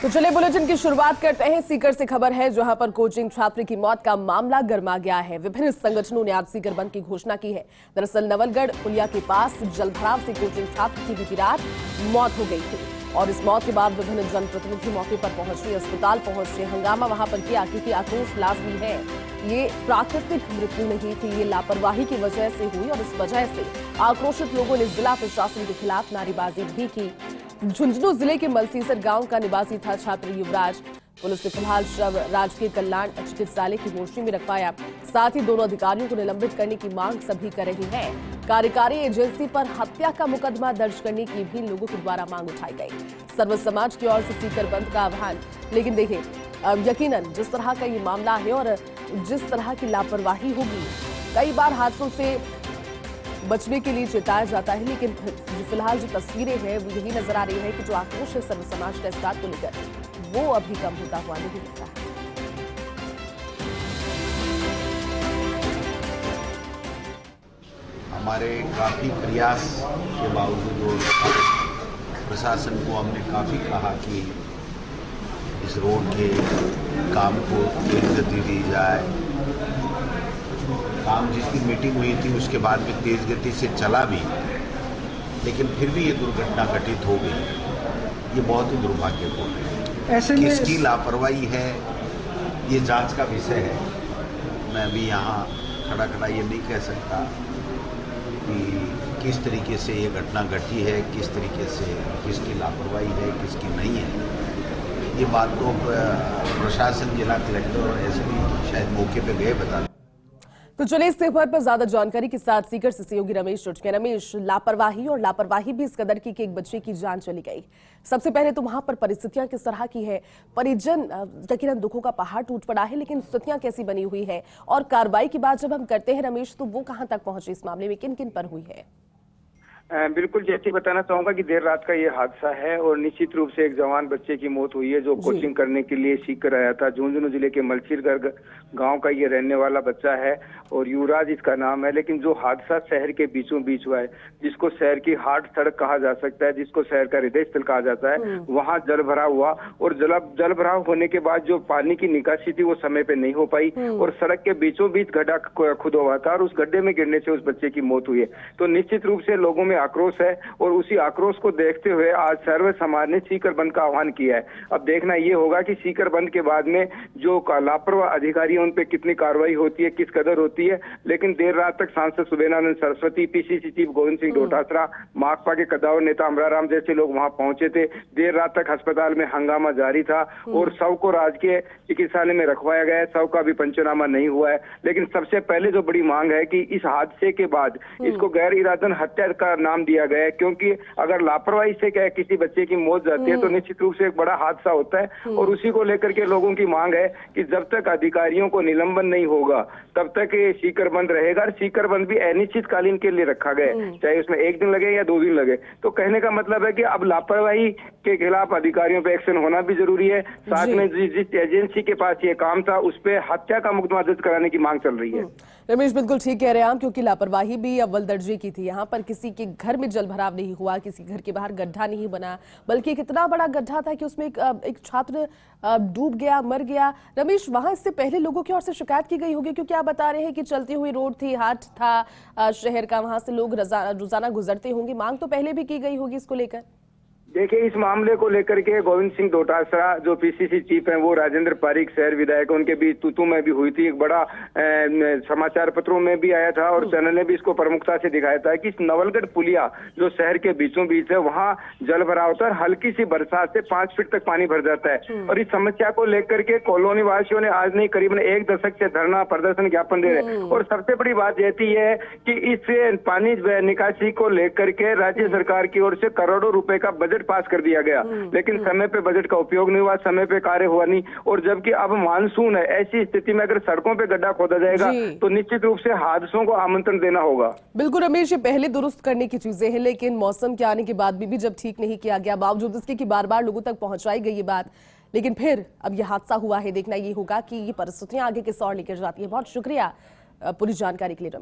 तो चलिए बुलेटिन की शुरुआत करते हैं। सीकर से खबर है जहां पर कोचिंग छात्र की मौत का मामला गर्मा गया है। विभिन्न संगठनों ने आज सीकर बंद की घोषणा की है। दरअसल नवलगढ़ पुलिया के पास जलभराव से कोचिंग छात्र की बीती रात मौत हो गई थी और इस मौत के बाद विभिन्न जनप्रतिनिधि मौके पर पहुंचे, अस्पताल पहुंचे, हंगामा वहां पर किया क्योंकि आक्रोश लाजमी है। ये प्राकृतिक मृत्यु नहीं थी, ये लापरवाही की वजह से हुई और इस वजह से आक्रोशित लोगों ने जिला प्रशासन के खिलाफ नारेबाजी भी की। झुंझुनू जिले के मलसीसर गांव का निवासी था छात्र युवराज। पुलिस ने फिलहाल शव राजकीय कल्याण चिकित्सालय की मोर्चरी में रखवाया। साथ ही दोनों अधिकारियों को निलंबित करने की मांग सभी कर रही है। कार्यकारी एजेंसी पर हत्या का मुकदमा दर्ज करने की भी लोगों के द्वारा मांग उठाई गई। सर्व समाज की ओर से सीकर बंद का आह्वान। लेकिन देखिए, यकीनन जिस तरह का ये मामला है और जिस तरह की लापरवाही होगी, कई बार हादसों से बचने के लिए चेताया जाता है, लेकिन फिलहाल जो तस्वीरें हैं वो यही नजर आ रही है कि जो आक्रोश है सर्व समाज का इस बात को लेकर वो अभी कम होता हुआ नहीं दिख रहा है। हमारे काफी प्रयास के बावजूद और प्रशासन को हमने काफी कहा कि इस रोड के काम को तेज गति दी जाए। काम जिसकी मीटिंग हुई थी उसके बाद में तेज गति से चला भी, लेकिन फिर भी ये दुर्घटना घटित हो गई। ये बहुत ही दुर्भाग्यपूर्ण है। ऐसे में किसकी लापरवाही है ये जांच का विषय है। मैं अभी यहाँ खड़ा खड़ा ये नहीं कह सकता कि किस तरीके से ये घटना घटी है, किस तरीके से किसकी लापरवाही है, किसकी नहीं है। ये बात तो प्रशासन, जिला कलेक्टर और एसपी शायद मौके पे गए बता। तो चलिए इस खबर पर ज्यादा जानकारी के साथ सीकर से सहयोगी रमेश जुट गए। रमेश, लापरवाही भी इस कदर की कि एक बच्चे की जान चली गई। सबसे पहले तो वहां पर परिस्थितियां किस तरह की है? परिजन यकीनन दुखों का पहाड़ टूट पड़ा है, लेकिन स्थितियां कैसी बनी हुई है और कार्रवाई की बात जब हम करते हैं रमेश, तो वो कहां तक पहुंचे? इस मामले में किन किन पर हुई है? बिल्कुल, जैसे बताना चाहूंगा कि देर रात का ये हादसा है और निश्चित रूप से एक जवान बच्चे की मौत हुई है जो कोचिंग करने के लिए सीकर आया था। झुंझुनू जिले के मलसीसर गांव का ये रहने वाला बच्चा है और युवराज इसका नाम है। लेकिन जो हादसा शहर के बीचों बीच हुआ है, जिसको शहर की हार्ट सड़क कहा जा सकता है, जिसको शहर का हृदय स्थल कहा जाता है, वहाँ जलभराव हुआ और जलभराव होने के बाद जो पानी की निकासी थी वो समय पे नहीं हो पाई और सड़क के बीचों बीच गड्ढा खुदा हुआ था और उस गड्ढे में गिरने से उस बच्चे की मौत हुई है। तो निश्चित रूप से लोगों में आक्रोश है और उसी आक्रोश को देखते हुए आज सर्व समाज ने सीकर बंद का आह्वान किया है। अब देखना ये होगा कि सीकर बंद के बाद में जो लापरवाह अधिकारी हैं उन पे कितनी कार्रवाई होती है, किस कदर होती है। लेकिन देर रात तक सांसद सुबेनानंद सरस्वती, पीसीसी चीफ गोविंद सिंह डोटासरा, माकपा के कदावर नेता अमराराम जैसे लोग वहां पहुंचे थे। देर रात तक अस्पताल में हंगामा जारी था और शव को राजकीय चिकित्सालय में रखवाया गया है। शव का भी पंचनामा नहीं हुआ है। लेकिन सबसे पहले जो बड़ी मांग है कि इस हादसे के बाद इसको गैर इरादन हत्या का नाम दिया गया है, क्योंकि अगर लापरवाही से क्या किसी बच्चे की मौत जाती है तो निश्चित रूप से एक बड़ा हादसा होता है। और उसी को लेकर के लोगों की मांग है कि जब तक अधिकारियों को निलंबन नहीं होगा तब तक ये सीकर बंद रहेगा। और सीकर बंद भी अनिश्चितकालीन के लिए रखा गया है, चाहे उसमें 1 दिन लगे या 2 दिन लगे। तो कहने का मतलब है कि अब लापरवाही के खिलाफ अधिकारियों पे एक्शन होना भी जरूरी है। साथ में जिस एजेंसी के पास ये काम था उस पे हत्या का मुकदमा दर्ज कराने की मांग चल रही है। रमेश, बिल्कुल ठीक कह रहे हैं आप, क्योंकि लापरवाही भी अव्वल दर्जे की थी। यहाँ पर किसी के घर में जलभराव नहीं हुआ, किसी घर के बाहर गड्ढा नहीं बना, बल्कि कितना बड़ा गड्ढा था कि उसमें एक छात्र डूब गया, मर गया। रमेश, वहां इससे पहले लोगों की ओर से शिकायत की गई होगी, क्योंकि आप बता रहे हैं कि चलती हुई रोड थी, हाट था शहर का, वहां से लोग रोजाना गुजरते होंगे। मांग तो पहले भी की गई होगी इसको लेकर। देखिए, इस मामले को लेकर के गोविंद सिंह डोटासरा जो पीसीसी चीफ हैं, वो राजेंद्र पारीक शहर विधायक, उनके बीच तू में भी हुई थी। एक बड़ा समाचार पत्रों में भी आया था और चैनल ने भी इसको प्रमुखता से दिखाया था कि इस नवलगढ़ पुलिया जो शहर के बीचों बीच है वहाँ जल भराव होता है। हल्की सी बरसात से 5 फीट तक पानी भर जाता है और इस समस्या को लेकर के कॉलोनी वासियों ने आज नहीं करीबन 1 दशक से धरना प्रदर्शन ज्ञापन दे रहे हैं। और सबसे बड़ी बात रहती है कि इस पानी निकासी को लेकर के राज्य सरकार की ओर से करोड़ों रुपए का बजट पास कर दिया गया, लेकिन समय पे बजट का उपयोग नहीं हुआ, समय पे कार्य हुआ नहीं। और जबकि अब मानसून है, ऐसी स्थिति में अगर सड़कों पे गड्ढा खोदा जाएगा तो निश्चित रूप से हादसों को आमंत्रण देना होगा। बिल्कुल रमेश, ये पहले दुरुस्त करने की चीजें हैं, लेकिन मौसम के आने के बाद भी जब ठीक नहीं किया गया, बावजूद इसके कि बार बार लोगों तक पहुंचाई गई ये बात, लेकिन फिर अब यह हादसा हुआ है। देखना ये होगा कि ये परिस्थितियां आगे किस ओर लेकर जाती है। बहुत शुक्रिया पूरी जानकारी के लिए।